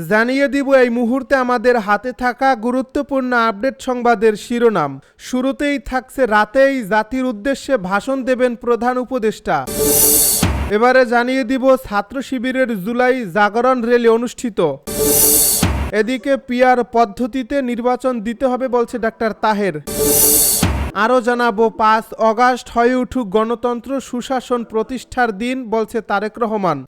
জানিয়ে দিব এই মুহূর্তে আমাদের হাতে থাকা গুরুত্বপূর্ণ আপডেট সংবাদের শিরোনাম। শুরুতেই থাকছে রাতেই জাতির উদ্দেশ্যে ভাষণ দেবেন প্রধান উপদেষ্টা। এবারে জানিয়ে দিব ছাত্র শিবিরের জুলাই জাগরণ র্যালি অনুষ্ঠিত। এদিকে পিআর পদ্ধতিতে নির্বাচন দিতে হবে বলছে ডাক্তার তাহের। আরও জানাবো ৫ অগাস্ট হয়ে উঠুক গণতন্ত্র সুশাসন প্রতিষ্ঠার দিন বলছে তারেক রহমান।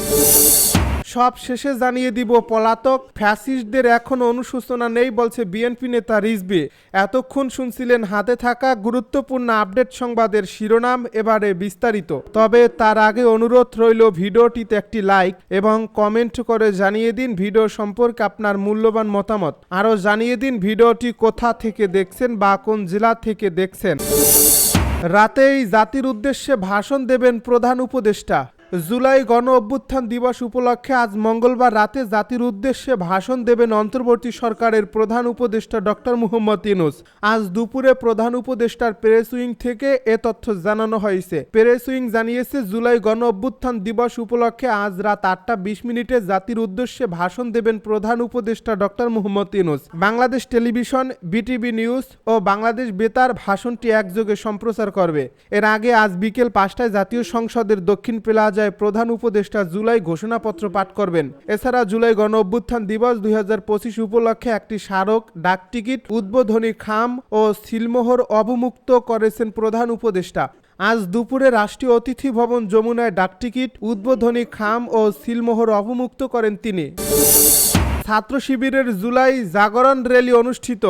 সব শেষে জানিয়ে দিব পলাতক ফ্যাসিস্টদের এখনো অনুশোচনা নেই বলছে বিএনপি নেতা রিজভী। এতক্ষণ শুনছিলেন হাতে থাকা গুরুত্বপূর্ণ আপডেট সংবাদের শিরোনাম, এবারে বিস্তারিত। তবে তার আগে অনুরোধ রইল ভিডিওটিতে একটি লাইক এবং কমেন্ট করে জানিয়ে দিন ভিডিও সম্পর্কে আপনার মূল্যবান মতামত। আরও জানিয়ে দিন ভিডিওটি কোথা থেকে দেখছেন বা কোন জেলা থেকে দেখছেন। রাতেই জাতির উদ্দেশ্যে ভাষণ দেবেন প্রধান উপদেষ্টা। জুলাই গণ অভ্যুত্থান দিবস উপলক্ষে আজ মঙ্গলবার রাতে জাতির উদ্দেশ্যে ভাষণ দেবেন অন্তর্বর্তী সরকারের প্রধান উপদেষ্টা ডক্টর মুহাম্মদ ইউনূস। আজ দুপুরে প্রধান উপদেষ্টার প্রেস উইং থেকে এ তথ্য জানানো হয়েছে। প্রেস উইং জানিয়েছে, জুলাই গণ অভ্যুত্থান দিবস উপলক্ষে আজ রাত ৮টা ২০ জাতির উদ্দেশ্যে ভাষণ দেবেন প্রধান উপদেষ্টা doctor Muhammad Yunus. Bangladesh television, BTV news ও বাংলাদেশ বেতার ভাষণটি একযোগে সম্প্রচার করবে। এর আগে আজ বিকেল ৫টায় জাতীয় সংসদের দক্ষিণ প্লাজায় প্রধান উপদেষ্টা জুলাই ঘোষণাপত্র পাঠ করবেন। এছাড়া জুলাই গণ অভ্যুত্থান দিবস ২০২৫ উপলক্ষে একটি স্মারক ডাকটিকিট, উদ্বোধনী খাম ও সিলমোহর অবমুক্ত করেছেন প্রধান উপদেষ্টা। আজ দুপুরে রাষ্ট্রীয় অতিথি ভবন যমুনায় ডাকটিকিট, উদ্বোধনী খাম ও সিলমোহর অবমুক্ত করেন তিনি। ছাত্র শিবিরের জুলাই জাগরণ র্যালি অনুষ্ঠিত।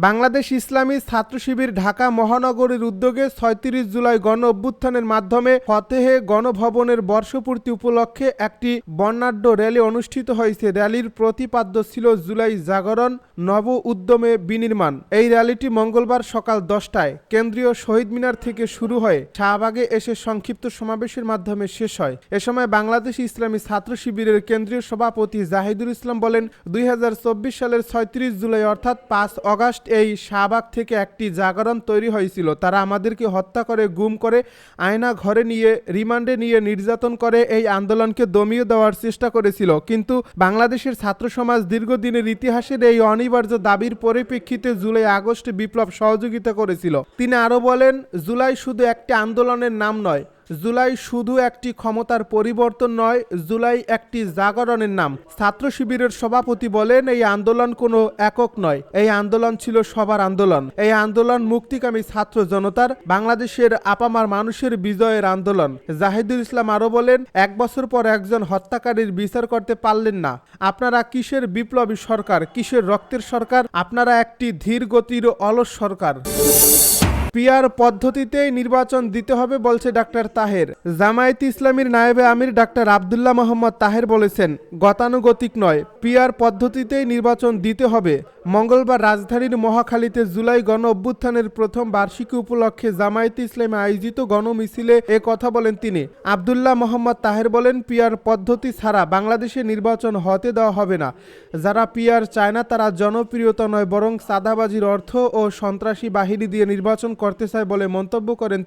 বাংলাদেশ ইসলামী ছাত্র শিবির ঢাকা মহানগরীর উদ্যোগে ৩৬ জুলাই গণ অভ্যুত্থানের মাধ্যমে ফতেহে গণভবনের বর্ষপূর্তি উপলক্ষে একটি বর্ণাঢ্য র্যালি অনুষ্ঠিত হয়েছে। র্যালির প্রতিপাদ্য ছিল জুলাই জাগরণ নব উদ্যমে বিনির্মাণ। এই র্যালিটি মঙ্গলবার সকাল 10টায় কেন্দ্রীয় শহীদ মিনার থেকে শুরু হয়ে শাহবাগে এসে সংক্ষিপ্ত সমাবেশের মাধ্যমে শেষ হয়। এ সময় বাংলাদেশ ইসলামী ছাত্র শিবিরের কেন্দ্রীয় সভাপতি জাহিদুল ইসলাম বলেন, ২০২৪ সালের ৩৬ জুলাই অর্থাৎ ৫ অগাস্ট এই শাহবাগ থেকে একটি জাগরণ তৈরি হয়েছিল। তারা আমাদেরকে হত্যা করে, গুম করে, আয়না ঘরে নিয়ে, রিমান্ডে নিয়ে নির্যাতন করে এই আন্দোলনকে দমিয়ে দেওয়ার চেষ্টা করেছিল। কিন্তু বাংলাদেশের ছাত্র সমাজ দীর্ঘদিনের ইতিহাসের এই অনিবার্য দাবির পরিপ্রেক্ষিতে জুলাই আগস্টে বিপ্লব সহযোগিতা করেছিল। তিনি আরও বলেন, জুলাই শুধু একটি আন্দোলনের নাম নয়, জুলাই শুধু একটি ক্ষমতার পরিবর্তন নয়, জুলাই একটি জাগরণের নাম। ছাত্র শিবিরের সভাপতি বলেন, এই আন্দোলন কোনো একক নয়, এই আন্দোলন ছিল সবার আন্দোলন। এই আন্দোলন মুক্তিকামী ছাত্র জনতার, বাংলাদেশের আপামার মানুষের বিজয়ের আন্দোলন। জাহিদুল ইসলাম আরও বলেন, ১ বছর পর একজন হত্যাকারীর বিচার করতে পারলেন না। আপনারা কিসের বিপ্লবী সরকার, কিসের রক্তের সরকার? আপনারা একটি ধীর গতির অলস সরকার। পিআর পদ্ধতিতেই নির্বাচন দিতে হবে বলছে ডাক্তার তাহের। জামায়াতে ইসলামীর নায়েবে আমির ডাক্তার আব্দুল্লাহ মোহাম্মদ তাহের বলেছেন, গতানুগতিক নয়, পিআর পদ্ধতিতেই নির্বাচন দিতে হবে। মঙ্গলবার রাজধানীর মহাখালীতে জুলাই গণ অভ্যুত্থানের প্রথম বার্ষিকী উপলক্ষে জামায়াতে ইসলামী আয়োজিত গণমিছিলে এ কথা বলেন তিনি। আব্দুল্লাহ মোহাম্মদ তাহের বলেন, পিআর পদ্ধতি ছাড়া বাংলাদেশে নির্বাচন হতে দেওয়া হবে না। যারা পিআর চায় না তারা জনপ্রিয়তা নয়, বরং চাঁদাবাজির অর্থ ও সন্ত্রাসী বাহিনী দিয়ে নির্বাচন করতে চায় বলে মন্তব্য করেন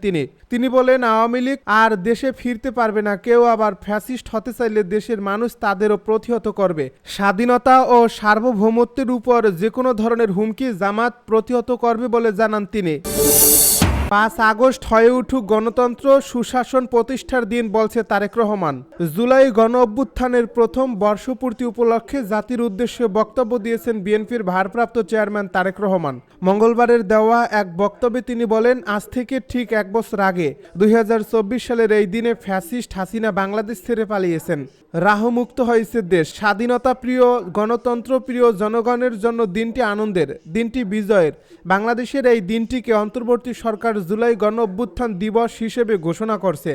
তিনি বলেন, আওয়ামী লীগ আর দেশে ফিরতে পারবে না। কেউ আবার ফ্যাসিস্ট হতে চাইলে দেশের মানুষ তাদেরও প্রতিহত করবে। স্বাধীনতা ও সার্বভৌমত্বের উপর যে কোনো ধরনের হুমকি জামাত প্রতিহত করবে বলে জানান তিনি। ৫ আগস্ট হয়ে উঠুক গণতন্ত্র সুশাসন প্রতিষ্ঠার দিন বলছে তারেক রহমান। জুলাই গণ অভ্যুত্থানের প্রথম বর্ষপূর্তি উপলক্ষে জাতির উদ্দেশ্যে বক্তব্য দিয়েছেন বিএনপির ভারপ্রাপ্ত চেয়ারম্যান তারেক রহমান। মঙ্গলবারের দেওয়া এক বক্তব্যে তিনি বলেন, আজ থেকে ঠিক ১ বছর আগে ২০২৪ সালের এই দিনে ফ্যাসিস্ট হাসিনা বাংলাদেশ ছেড়ে পালিয়েছেন। রাহমুক্ত হয়েছে দেশ। স্বাধীনতা প্রিয়, গণতন্ত্র প্রিয় জনগণের জন্য দিনটি আনন্দের, দিনটি বিজয়ের। বাংলাদেশের এই দিনটিকে অন্তর্বর্তী সরকার জুলাই গণ অভ্যুত্থান দিবস হিসেবে ঘোষণা করছে।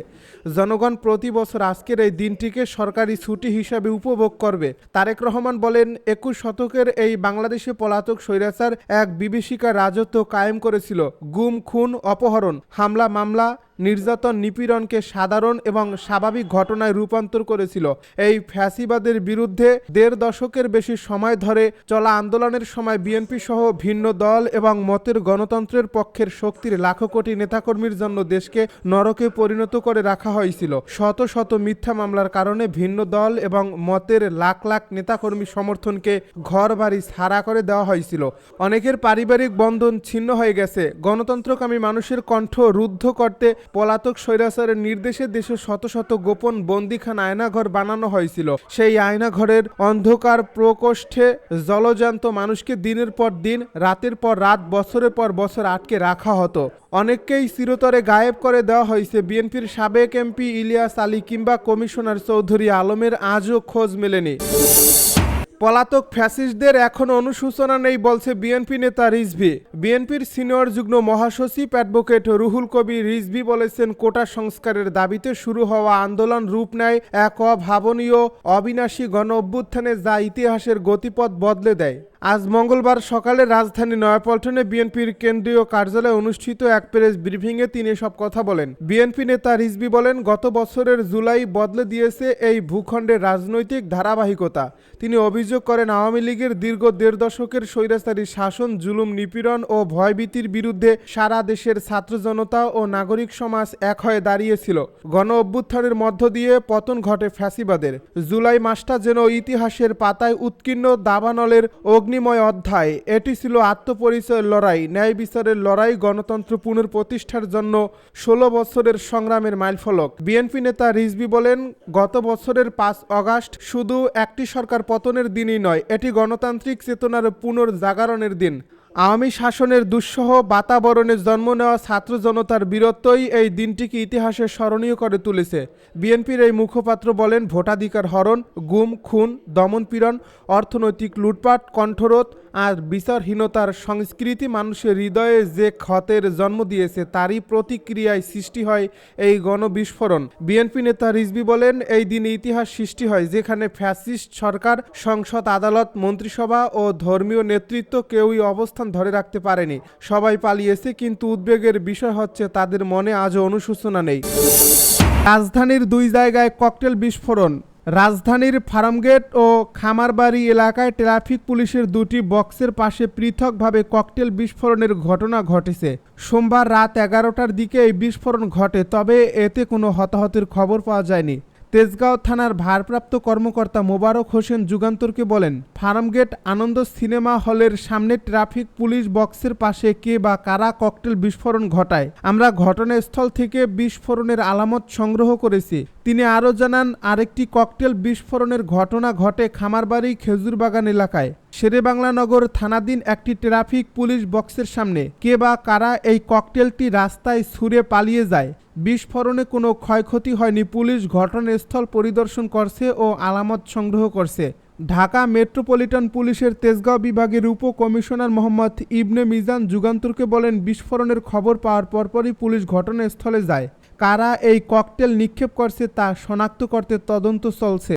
জনগণ প্রতি বছর আজকের এই দিনটিকে সরকারি ছুটি হিসাবে উপভোগ করবে। তারেক রহমান বলেন, ২১ শতকের এই বাংলাদেশে পলাতক স্বৈরাচার এক বিভীষিকা রাজত্ব কায়েম করেছিল। গুম, খুন, অপহরণ, হামলা, মামলা, নির্যাতন নিপীড়নকে সাধারণ এবং স্বাভাবিক ঘটনায় রূপান্তর করেছিল। এই ফ্যাসিবাদের বিরুদ্ধে 1.5 দশকের বেশি সময় ধরে চলা আন্দোলনের সময় বিএনপি সহ ভিন্ন দল এবং মতের গণতন্ত্রের পক্ষের শক্তির লাখো কোটি নেতাকর্মীর জন্য দেশকে নরকে পরিণত করে রাখা হয়েছিল। শত শত মিথ্যা মামলার কারণে ভিন্ন দল এবং মতের লাখ লাখ নেতাকর্মী সমর্থনকে ঘর বাড়ি ছাড়া করে দেওয়া হয়েছিল। অনেকের পারিবারিক বন্ধন ছিন্ন হয়ে গেছে। গণতন্ত্রকামী মানুষের কণ্ঠ রুদ্ধ করতে পলাতক স্বৈরাচারের নির্দেশে দেশে শত শত গোপন বন্দিখানা আয়নাঘর বানানো হয়েছিল। সেই আয়নাঘরের অন্ধকার প্রকোষ্ঠে জলজান্ত মানুষকে দিনের পর দিন, রাতের পর রাত, বছরের পর বছর আটকে রাখা হতো। অনেককেই চিরতরে গায়েব করে দেওয়া হয়েছে। বিএনপির সাবেক এমপি ইলিয়াস আলী কিংবা কমিশনার চৌধুরী আলমের আজও খোঁজ মেলেনি। পলাতক ফ্যাসিস্টদের এখনো অনুশোচনা নেই বলছে বিএনপি নেতা রিজভী। বিএনপির সিনিয়র যুগ্ম মহাসচিব অ্যাডভোকেট রুহুল কবির রিজভী বলেছেন, কোটা সংস্কারের দাবিতে শুরু হওয়া আন্দোলন রূপ নেয় এক অভাবনীয় অবিনাশী গণ অভ্যুত্থানে, যা ইতিহাসের গতিপথ বদলে দেয়। আজ মঙ্গলবার সকালে রাজধানী নয়াপল্টনে বিএনপির কেন্দ্রীয় কার্যালয়ে অনুষ্ঠিত এক প্রেস ব্রিফিংয়ে তিনি এসব কথা বলেন। বিএনপি নেতা রিজভী বলেন, গত বছরের জুলাই বদলে দিয়েছে এই ভূখণ্ডের রাজনৈতিক ধারাবাহিকতা। তিনি অভিযোগ করেন, আওয়ামী লীগের দীর্ঘ 1.5 দশকের স্বৈরাচারী শাসন, জুলুম, নিপীড়ন ও ভয়ভীতির বিরুদ্ধে সারা দেশের ছাত্র জনতা ও নাগরিক সমাজ এক হয়ে দাঁড়িয়েছিল। গণ অভ্যুত্থানের মধ্য দিয়ে পতন ঘটে ফ্যাসিবাদের। জুলাই মাসটা যেন ইতিহাসের পাতায় উৎকীর্ণ দাবানলের অগ্নিময় অধ্যায়। এটি ছিল আত্মপরিচয়ের লড়াই, ন্যায় বিচারের লড়াই, গণতন্ত্র পুনঃপ্রতিষ্ঠার জন্য 16 বছরের সংগ্রামের মাইলফলক। বিএনপি নেতা রিজভী বলেন, গত বছরের 5 অগাস্ট শুধু একটি সরকার পতনের দিনই নয়, এটি গণতান্ত্রিক চেতনার পুনর্জাগরণের দিন। আওয়ামী শাসনের দুঃসহ বাতাবরণে জন্ম নেওয়া ছাত্র জনতার বীরত্বই এই দিনটিকে ইতিহাসে স্মরণীয় করে তুলেছে। বিএনপির এই মুখপাত্র বলেন, ভোটাধিকার হরণ, গুম, খুন, দমনপীড়ন, অর্থনৈতিক লুটপাট, কণ্ঠরোধ আর বিচারহীনতার সংস্কৃতি মানুষের হৃদয়ে যে ক্ষতের জন্ম দিয়েছে, তারই প্রতিক্রিয়ায় সৃষ্টি হয় এই গণবিস্ফোরণ। বিএনপি নেতা রিজভী বলেন, এই দিনে ইতিহাস সৃষ্টি হয় যেখানে ফ্যাসিস্ট সরকার, সংসদ, আদালত, মন্ত্রিসভা ও ধর্মীয় নেতৃত্ব কেউই অবস্থান ধরে রাখতে পারেনি। সবাই পালিয়েছে, কিন্তু উদ্বেগের বিষয় হচ্ছে তাদের মনে আজও অনুশোচনা নেই। রাজধানীর 2 জায়গায় ককটেল বিস্ফোরণ। রাজধানীর ফার্মগেট ও খামারবাড়ি এলাকায় ট্রাফিক পুলিশের 2টি বক্সের পাশে পৃথকভাবে ককটেল বিস্ফোরণের ঘটনা ঘটেছে। সোমবার রাত 11টার দিকে এই বিস্ফোরণ ঘটে, তবে এতে কোনো হতাহতের খবর পাওয়া যায়নি। তেজগাঁও থানার ভারপ্রাপ্ত কর্মকর্তা মোবারক হোসেন যুগান্তরকে বলেন, ফার্মগেট আনন্দ সিনেমা হলের সামনে ট্রাফিক পুলিশ বক্সের পাশে কে বা কারা ককটেল বিস্ফোরণ ঘটায়। আমরা ঘটনাস্থল থেকে বিস্ফোরণের আলামত সংগ্রহ করেছি। তিনি আরও জানান, আরেকটি ককটেল বিস্ফোরণের ঘটনা ঘটে খামারবাড়ি খেজুরবাগান এলাকায়। শেরেবাংলানগর থানাধীন একটি ট্রাফিক পুলিশ বক্সের সামনে কে বা কারা এই ককটেলটি রাস্তায় ছুঁড়ে পালিয়ে যায়। বিস্ফোরণে কোনো ক্ষয়ক্ষতি হয়নি। পুলিশ ঘটনাস্থল পরিদর্শন করছে ও আলামত সংগ্রহ করছে। ঢাকা মেট্রোপলিটন পুলিশের তেজগাঁও বিভাগের উপ কমিশনার মোহাম্মদ ইবনে মিজান যুগান্তরকে বলেন, বিস্ফোরণের খবর পাওয়ার পরপরই পুলিশ ঘটনাস্থলে যায়। কারা এই ককটেল নিক্ষেপ করছে তা শনাক্ত করতে তদন্ত চলছে।